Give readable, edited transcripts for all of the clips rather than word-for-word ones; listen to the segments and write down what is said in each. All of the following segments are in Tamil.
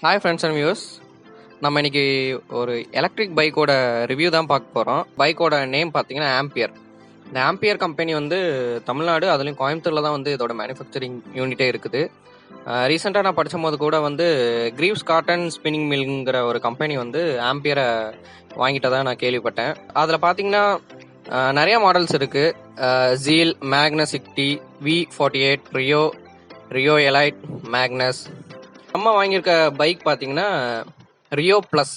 ஹாய் ஃப்ரெண்ட்ஸ் அண்ட் வியூவர்ஸ், நம்ம இன்னைக்கு ஒரு எலக்ட்ரிக் பைக்கோட ரிவ்யூ தான் பார்க்க போகிறோம். பைக்கோட நேம் பார்த்தீங்கன்னா ஆம்பியர். இந்த ஆம்பியர் கம்பெனி வந்து தமிழ்நாடு, அதுலேயும் கோயம்புத்தூரில் தான் வந்து இதோட மேனுஃபேக்சரிங் யூனிட்டே இருக்குது. ரீசெண்டாக நான் படித்த போது கூட வந்து கிரீவ்ஸ் காட்டன் ஸ்பின்னிங் மில்ங்கிற ஒரு கம்பெனி வந்து ஆம்பியரை வாங்கிட்டதாக நான் கேள்விப்பட்டேன். அதில் பார்த்தீங்கன்னா நிறைய மாடல்ஸ் இருக்குது. Zeal, Magnus sixty, V48, Rio elite, Magnus. நம்ம வாங்கியிருக்க பைக் பார்த்தீங்கன்னா ரியோ ப்ளஸ்.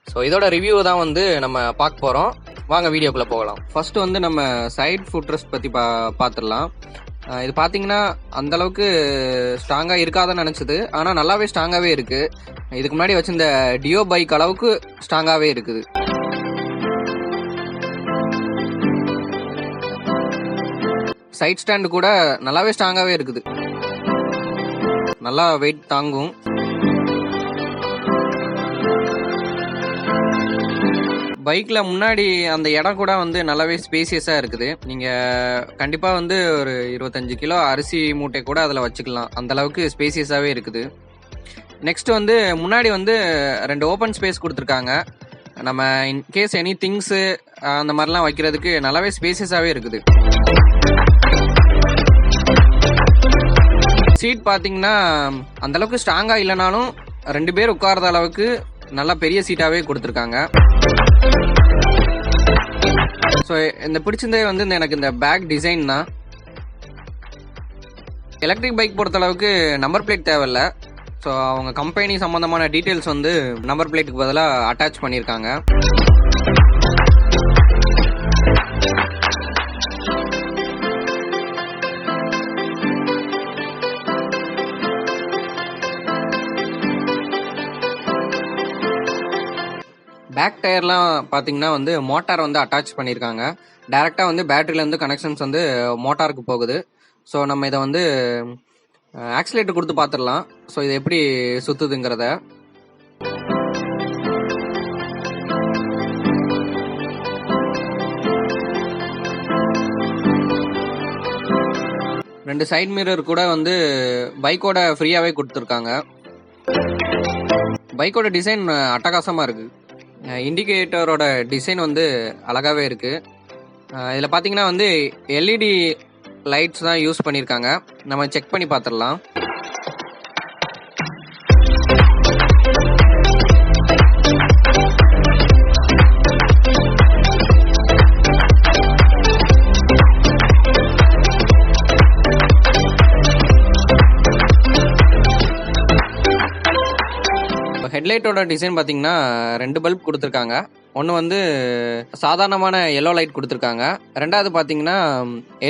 ஸோ இதோட ரிவ்யூ தான் வந்து நம்ம பார்க்க போகிறோம். வாங்க வீடியோக்குள்ளே போகலாம். ஃபர்ஸ்ட் வந்து நம்ம சைட் ஃபுட்ரெஸ்ட் பற்றி பார்த்துடலாம். இது பார்த்தீங்கன்னா அந்தளவுக்கு ஸ்ட்ராங்காக இருக்காதுன்னு நினச்சிது, ஆனால் நல்லாவே ஸ்ட்ராங்காகவே இருக்குது. இதுக்கு முன்னாடி வச்சிருந்த டியோ பைக் அளவுக்கு ஸ்ட்ராங்காகவே இருக்குது. சைட் ஸ்டாண்டு கூட நல்லாவே ஸ்ட்ராங்காகவே இருக்குது, நல்லா வெயிட் தாங்கும். பைக்ல முன்னாடி அந்த இடம் கூட வந்து நல்லாவே ஸ்பேசியஸா இருக்குது. நீங்க கண்டிப்பா வந்து ஒரு 25 கிலோ அரிசி மூட்டை கூட அதுல வச்சுக்கலாம், அந்த அளவுக்கு ஸ்பேசியஸாவே இருக்குது. நெக்ஸ்ட் வந்து முன்னாடி வந்து 2 ஓப்பன் ஸ்பேஸ் கொடுத்துருக்காங்க. நம்ம இன்கேஸ் எனி திங்ஸ் அந்த மாதிரிலாம் வைக்கிறதுக்கு நல்லாவே ஸ்பேசியஸாவே இருக்குது. சீட் பார்த்தீங்கன்னா அந்த அளவுக்கு ஸ்ட்ராங்கா இல்லைனாலும் 2 பேர் உட்கார்ற அளவுக்கு நல்லா பெரிய சீட்டாவே கொடுத்துருக்காங்க. ஸோ இந்த பிடிச்சிருந்தே வந்து எனக்கு இந்த பேக் டிசைன் தான். எலக்ட்ரிக் பைக் பொறுத்த அளவுக்கு நம்பர் பிளேட் தேவையில்ல. ஸோ அவங்க கம்பெனி சம்பந்தமான டீட்டெயில்ஸ் வந்து நம்பர் பிளேட்டுக்கு பதிலாக அட்டாச் பண்ணியிருக்காங்க. பேக் டயர்லாம் பார்த்தீங்கன்னா வந்து மோட்டார் வந்து அட்டாச் பண்ணியிருக்காங்க. டைரெக்டாக வந்து பேட்டரியிலேருந்து கனெக்ஷன்ஸ் வந்து மோட்டாருக்கு போகுது. ஸோ நம்ம இதை வந்து ஆக்சிலேட்டர் கொடுத்து பார்த்துடலாம். ஸோ இது எப்படி சுற்றுதுங்கிறத. ரெண்டு சைட் மிரர் கூட வந்து பைக்கோட ஃப்ரீயாகவே கொடுத்துருக்காங்க. பைக்கோட டிசைன் அட்டகாசமாக இருக்குது. இண்டிகேட்டரோட டிசைன் வந்து அழகாகவே இருக்குது. இதில் பார்த்தீங்கன்னா வந்து LED லைட்ஸ் தான் யூஸ் பண்ணியிருக்காங்க. நம்ம செக் பண்ணி பார்த்துடலாம். ஹெட்லைட்டோட டிசைன் பார்த்தீங்கன்னா 2 பல்ப் கொடுத்துருக்காங்க. ஒன்று வந்து சாதாரணமான எல்லோ லைட் கொடுத்துருக்காங்க. ரெண்டாவது பார்த்தீங்கன்னா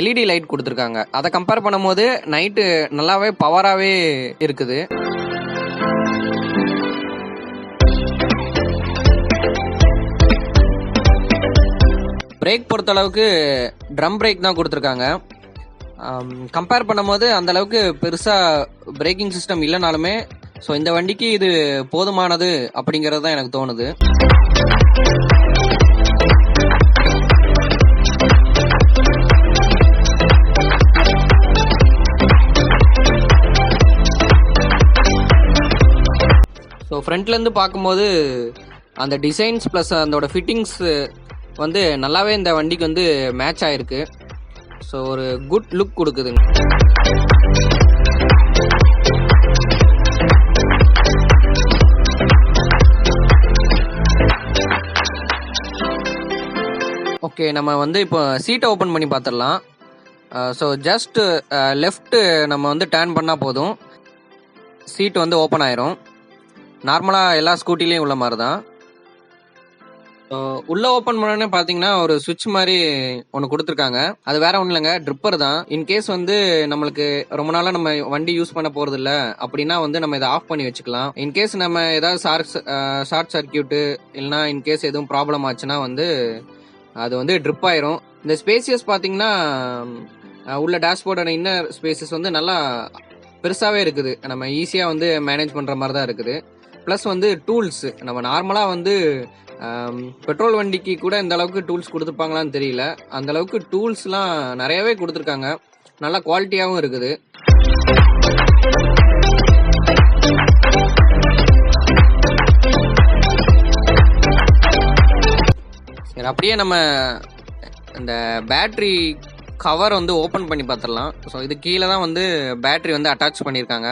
LED லைட் கொடுத்துருக்காங்க. அதை கம்பேர் பண்ணும்போது நைட்டு நல்லாவே பவராகவே இருக்குது. பிரேக் பொறுத்த அளவுக்கு ட்ரம் பிரேக் தான் கொடுத்துருக்காங்க. கம்பேர் பண்ணும்போது அந்த அளவுக்கு பெருசாக பிரேக்கிங் சிஸ்டம் இல்லைனாலுமே ஸோ இந்த வண்டிக்கு இது போதுமானது அப்படிங்கிறது தான் எனக்கு தோணுது. ஸோ ஃப்ரண்ட்லேருந்து பார்க்கும்போது அந்த டிசைன்ஸ் ப்ளஸ் அதோட ஃபிட்டிங்ஸ் வந்து நல்லாவே இந்த வண்டிக்கு வந்து மேட்ச் ஆகிருக்கு. ஸோ ஒரு குட் லுக் கொடுக்குதுங்க. ஓகே, நம்ம வந்து இப்போ சீட்டை ஓப்பன் பண்ணி பார்த்துடலாம். ஸோ ஜஸ்ட் லெஃப்ட் நம்ம வந்து டர்ன் பண்ணால் போதும், சீட் வந்து ஓப்பன் ஆயிரும். நார்மலாக எல்லா ஸ்கூட்டிலையும் உள்ள மாதிரி தான். உள்ள ஓப்பன் பண்ணோன்னே பார்த்தீங்கன்னா ஒரு சுவிட்ச் மாதிரி ஒன்று கொடுத்துருக்காங்க. அது வேற ஒன்றும் இல்லைங்க, ட்ரிப்பர் தான். இன்கேஸ் வந்து நம்மளுக்கு ரொம்ப நாளாக நம்ம வண்டி யூஸ் பண்ண போறது இல்லை அப்படின்னா வந்து நம்ம இதை ஆஃப் பண்ணி வச்சுக்கலாம். இன்கேஸ் நம்ம ஏதாவது ஷார்ட் சர்க்கியூட்டு இல்லைன்னா இன்கேஸ் எதுவும் ப்ராப்ளம் ஆச்சுன்னா வந்து அது வந்து ட்ரிப் ஆயிரும். இந்த ஸ்பேசியஸ் பார்த்தீங்கன்னா உள்ள டேஷ்போர்டோட இன்னர் ஸ்பேசஸ் வந்து நல்லா பெருசாகவே இருக்குது. நம்ம ஈஸியாக வந்து மேனேஜ் பண்ணுற மாதிரி தான் இருக்குது. ப்ளஸ் வந்து டூல்ஸ் நம்ம நார்மலாக வந்து பெட்ரோல் வண்டிக்கு கூட இந்த அளவுக்கு டூல்ஸ் கொடுத்துருப்பாங்களான்னு தெரியல. அந்த அளவுக்கு டூல்ஸ்லாம் நிறையவே கொடுத்துருக்காங்க, நல்லா குவாலிட்டியாகவும் இருக்குது. சரி, அப்படியே நம்ம இந்த பேட்ரி கவர் வந்து ஓப்பன் பண்ணி பார்த்துடலாம். ஸோ இது கீழே தான் வந்து பேட்ரி வந்து அட்டாச் பண்ணியிருக்காங்க.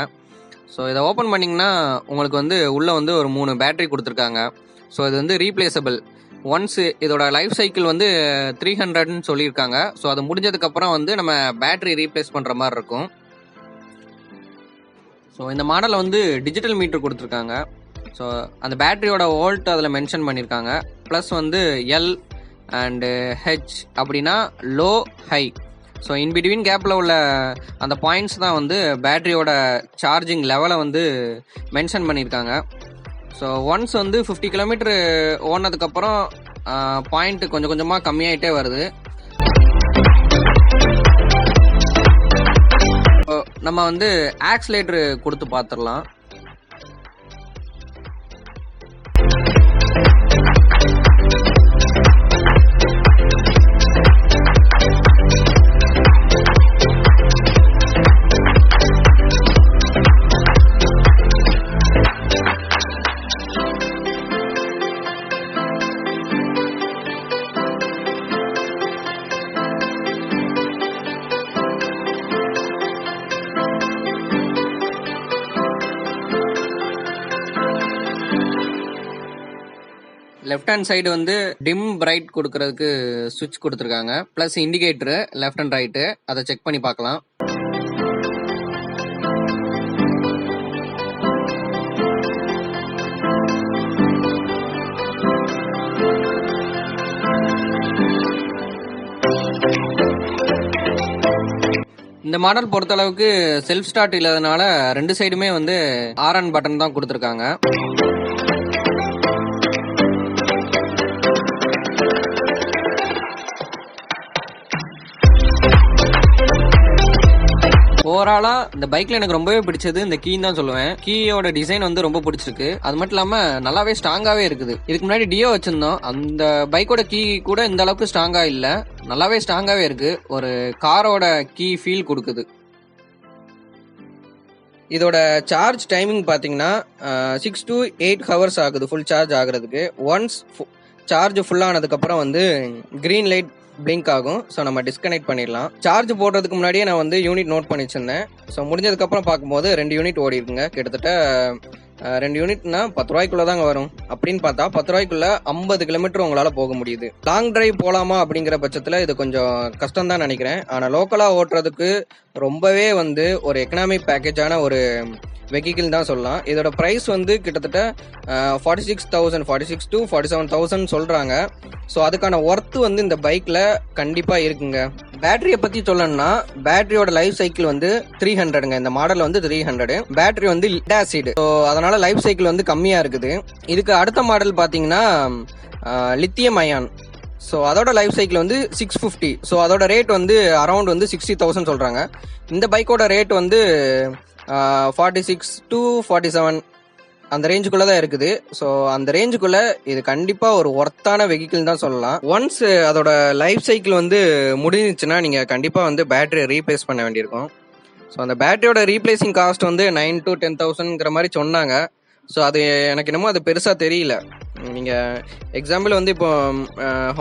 ஸோ இதை ஓப்பன் பண்ணிங்கன்னா உங்களுக்கு வந்து உள்ளே வந்து ஒரு 3 பேட்ரி கொடுத்துருக்காங்க. ஸோ இது வந்து ரீப்ளேசபிள். ஒன்ஸ் இதோட லைஃப் சைக்கிள் வந்து 300ன்னு சொல்லியிருக்காங்க. ஸோ அது முடிஞ்சதுக்கப்புறம் வந்து நம்ம பேட்ரி ரீப்ளேஸ் பண்ணுற மாதிரி இருக்கும். ஸோ இந்த மாடலில் வந்து டிஜிட்டல் மீட்டர் கொடுத்துருக்காங்க. ஸோ அந்த பேட்டரியோட வோல்ட் அதில் மென்ஷன் பண்ணியிருக்காங்க. ப்ளஸ் வந்து எல் அண்டு ஹெச் அப்படின்னா லோ ஹை. ஸோ இன்பிட்வீன் கேப்பில் உள்ள அந்த பாயிண்ட்ஸ் தான் வந்து பேட்டரியோட சார்ஜிங் லெவலை வந்து மென்ஷன் பண்ணியிருக்காங்க. ஸோ ஒன்ஸ் வந்து 50 கிலோமீட்டர் ஓடினதுக்கப்புறம் பாயிண்ட் கொஞ்சம் கொஞ்சமாக கம்மியாயிட்டே வருது. நம்ம வந்து ஆக்சிலேட்டர் கொடுத்து பார்த்துடலாம். லெஃப்ட் ஹேண்ட் சைடு வந்து டிம் பிரைட் கொடுக்கறதுக்கு சுவிட்ச் கொடுத்துருக்காங்க. Plus indicator left and right, அதை செக் பண்ணி பார்க்கலாம். இந்த மாடல் பொறுத்தளவுக்கு செல்ஃப் ஸ்டார்ட் இல்லாதனால 2 சைடுமே வந்து ஆர்என் பட்டன் தான் கொடுத்துருக்காங்க. ஓவராலா இந்த பைக்ல எனக்கு ரொம்பவே பிடிச்சது இந்த கீன்னு தான் சொல்லுவேன். கீயோட டிசைன் வந்து ரொம்ப பிடிச்சிருக்கு. அது மட்டும் இல்லாம நல்லாவே ஸ்ட்ராங்காவே இருக்குது. இதுக்கு முன்னாடி டியோ வச்சிருந்தோம். அந்த பைக்கோட கீ கூட இந்த அளவுக்கு ஸ்ட்ராங்கா இல்ல, நல்லாவே ஸ்ட்ராங்காவே இருக்கு. ஒரு காரோட கீ ஃபீல் கொடுக்குது. இதோட சார்ஜ் டைமிங் பாத்தீங்கன்னா 6 to 8 ஹவர்ஸ் ஆகுது ஃபுல் சார்ஜ் ஆகுறதுக்கு. ஒன்ஸ் சார்ஜ் ஃபுல் ஆனதுக்கு அப்புறம் வந்து கிரீன் லைட் பிளிங்க் ஆகும். ஸோ நம்ம டிஸ்கனெக்ட் பண்ணிடலாம். சார்ஜ் போடுறதுக்கு முன்னாடியே நான் வந்து யூனிட் நோட் பண்ணி வச்சிருந்தேன். ஸோ முடிஞ்சதுக்கப்புறம் பார்க்கும்போது 2 யூனிட் ஓடி இருக்குங்க. கிட்டத்தட்ட 2 யூனிட்னா 10 ரூபாய்க்குள்ள தாங்க வரும். அப்படின்னு பார்த்தா 10 ரூபாய்க்குள்ள 50 கிலோமீட்டர் உங்களால போக முடியுது. லாங் டிரைவ் போலாமா அப்படிங்கிற பட்சத்தில் இது கொஞ்சம் கஷ்டம் தான் நினைக்கிறேன். ஆனால் லோக்கலா ஓட்டுறதுக்கு ரொம்பவே வந்து ஒரு எக்கனாமிக் பேக்கேஜான ஒரு வெஹிக்கிள் தான் சொல்லலாம். இதோட பிரைஸ் வந்து கிட்டத்தட்ட 46 to 47,000 சொல்றாங்க. ஸோ அதுக்கான ஒர்த்து வந்து இந்த பைக்ல கண்டிப்பா இருக்குங்க. பேட்டரியை பத்தி சொல்லணும்னா பேட்டரியோட லைஃப் சைக்கிள் வந்து 300ங்க. இந்த மாடல் வந்து 300. பேட்டரி வந்து லெட் ஆசிட். ஸோ அதனால லைஃப் சைக்கிள் வந்து கம்மியா இருக்குது. இதுக்கு அடுத்த மாடல் பாத்தீங்கன்னா லித்தியம் அயான். ஸோ அதோட லைஃப் சைக்கிள் வந்து 650. ஸோ அதோட ரேட் வந்து அரௌண்ட் வந்து 60,000 சொல்றாங்க. இந்த பைக்கோட ரேட் வந்து 46 to 47 அந்த ரேஞ்சுக்குள்ள தான் இருக்குது. ஸோ அந்த ரேஞ்சுக்குள்ள இது கண்டிப்பா ஒரு ஒர்த்தான வெஹிக்கிள் தான் சொல்லலாம். ஒன்ஸ் அதோட லைஃப் சைக்கிள் வந்து முடிஞ்சிச்சுன்னா நீங்க கண்டிப்பா வந்து பேட்டரியை ரீப்ளேஸ் பண்ண வேண்டியிருக்கும். ஸோ அந்த பேட்டரியோட ரீப்ளேசிங் காஸ்ட் வந்து 9 to 10,000ங்கிற மாதிரி சொன்னாங்க. ஸோ அது எனக்கு என்னமோ அது பெருசா தெரியல. நீங்க எக்ஸாம்பிள் வந்து இப்போ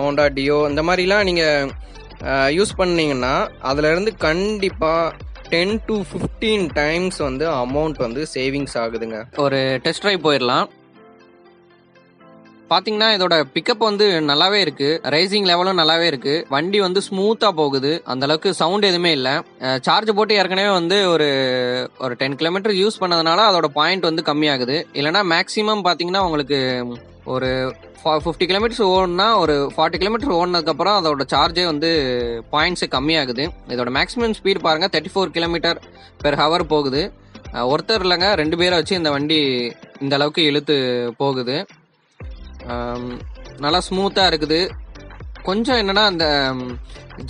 ஹோண்டா டியோ இந்த மாதிரிலாம் நீங்க யூஸ் பண்ணீங்கன்னா அதுல இருந்து கண்டிப்பா 10 to 15 டைம்ஸ் வந்து அமௌண்ட் வந்து சேவிங்ஸ் ஆகுதுங்க. ஒரு டெஸ்ட் ட்ரைவ் போயிடலாம். பாத்தீங்கன்னா இதோட பிக்கப் வந்து நல்லாவே இருக்கு. ரைசிங் லெவலும் நல்லாவே இருக்கு. வண்டி வந்து ஸ்மூத்தா போகுது. அந்த அளவுக்கு சவுண்ட் எதுவுமே இல்ல. சார்ஜ் போட்டு ஏற்கனவே வந்து ஒரு 10 கிலோமீட்டர் யூஸ் பண்ணதுனால அதோட பாயிண்ட் வந்து கம்மியாகுது. இல்லைன்னா மேக்சிமம் பாத்தீங்கன்னா உங்களுக்கு ஒரு 50 கிலோமீட்டர்ஸ் ஓடனா ஒரு 40 கிலோமீட்டர் ஓடினதுக்கு அப்புறம் அதோட சார்ஜே வந்து பாயிண்ட்ஸ் கம்மியாகுது. இதோட மேக்ஸிமம் ஸ்பீட் பாருங்க 34 கிலோமீட்டர் பெர் ஹவர் போகுது. ஒருத்தர் இல்லைங்க, 2 பேரை வச்சு இந்த வண்டி இந்த அளவுக்கு இழுத்து போகுது. நல்லா ஸ்மூத்தா இருக்குது. கொஞ்சம் என்னன்னா அந்த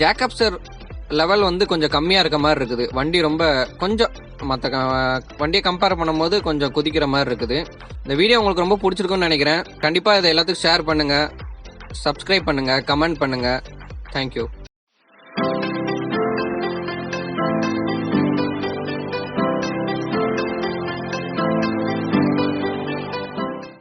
ஜாக்கப்சர் லெவல் வந்து கொஞ்சம் கம்மியா இருக்க மாதிரி இருக்குது. வண்டி ரொம்ப கொஞ்சம் மற்ற வண்டியை கம்பேர் பண்ணும்போது கொஞ்சம் குதிக்கிற மாதிரி இருக்குது. இந்த வீடியோ உங்களுக்கு ரொம்ப பிடிச்சிருக்குன்னு நினைக்கிறேன். கண்டிப்பா இதை எல்லாத்துக்கும் ஷேர் பண்ணுங்க, சப்ஸ்கிரைப் பண்ணுங்க, கமெண்ட் பண்ணுங்க. தேங்க்யூ.